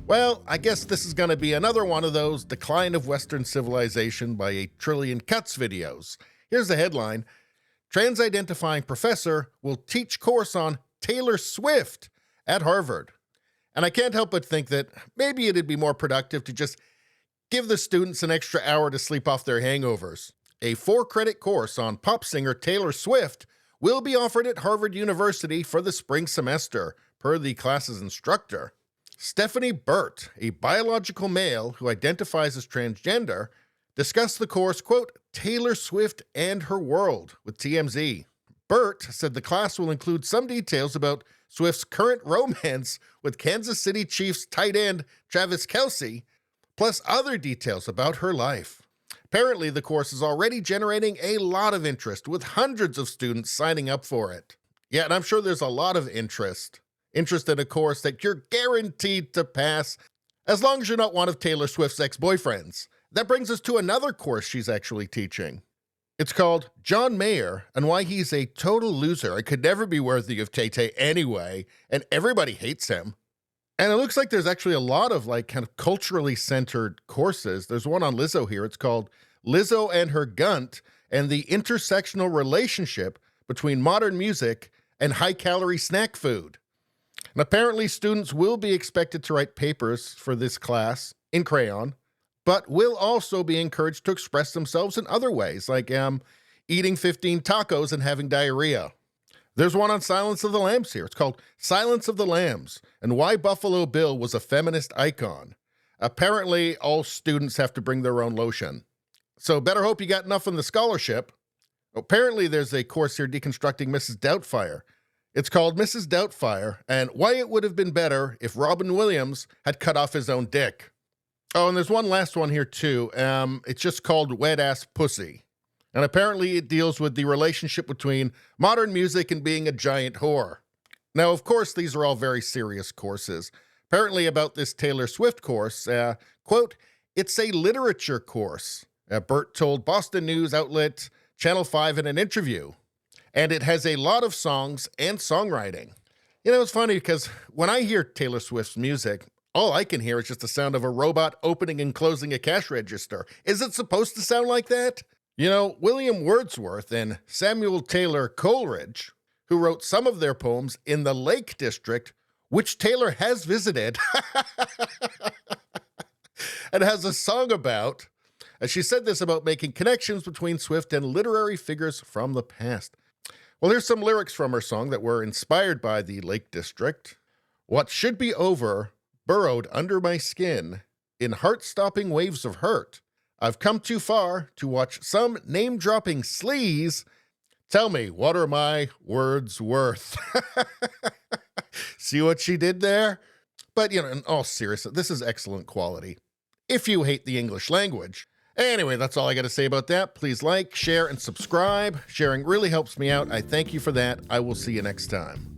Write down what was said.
Well, I guess this is going to be another one of those Decline of Western Civilization by a Trillion Cuts videos. Here's the headline: Trans-identifying professor will teach course on Taylor Swift at Harvard. And I can't help but think that maybe it'd be more productive to just give the students an extra hour to sleep off their hangovers. A 4-credit course on pop singer Taylor Swift will be offered at Harvard University for the spring semester, per the class's instructor. Stephanie Burt, a biological male who identifies as transgender, discussed the course, quote, Taylor Swift and Her World, with TMZ. Burt said the class will include some details about Swift's current romance with Kansas City Chiefs tight end Travis Kelce, plus other details about her life. Apparently, the course is already generating a lot of interest, with hundreds of students signing up for it. Yeah, and I'm sure there's a lot of interest in a course that you're guaranteed to pass, as long as you're not one of Taylor Swift's ex-boyfriends. That brings us to another course she's actually teaching. It's called John Mayer and Why He's a Total Loser and Could Never Be Worthy of Tay-Tay Anyway, and everybody hates him. And it looks like there's actually a lot of kind of culturally centered courses. There's one on Lizzo here. It's called Lizzo and Her Gunt and the Intersectional Relationship Between Modern Music and High-Calorie Snack Food. And apparently students will be expected to write papers for this class in crayon, but will also be encouraged to express themselves in other ways, like eating 15 tacos and having diarrhea. There's one on Silence of the Lambs here. It's called Silence of the Lambs and Why Buffalo Bill Was a Feminist Icon. Apparently, all students have to bring their own lotion. So better hope you got enough on the scholarship. Apparently, there's a course here deconstructing Mrs. Doubtfire. It's called Mrs. Doubtfire and Why It Would Have Been Better If Robin Williams Had Cut Off His Own Dick. Oh, and there's one last one here, too. It's just called Wet Ass Pussy. And apparently it deals with the relationship between modern music and being a giant whore. Now, of course, these are all very serious courses. Apparently about this Taylor Swift course, quote, it's a literature course, Burt told Boston news outlet Channel 5 in an interview. And it has a lot of songs and songwriting. You know, it's funny because when I hear Taylor Swift's music, all I can hear is just the sound of a robot opening and closing a cash register. Is it supposed to sound like that? You know, William Wordsworth and Samuel Taylor Coleridge, who wrote some of their poems in the Lake District, which Taylor has visited, and has a song about, as she said this about making connections between Swift and literary figures from the past. Well, here's some lyrics from her song that were inspired by the Lake District. What should be over burrowed under my skin in heart-stopping waves of hurt. I've come too far to watch some name-dropping sleaze tell me what are my words worth. See what she did there? But, you know, in all seriousness, this is excellent quality, if you hate the English language. Anyway, that's all I got to say about that. Please like, share, and subscribe. Sharing really helps me out. I thank you for that. I will see you next time.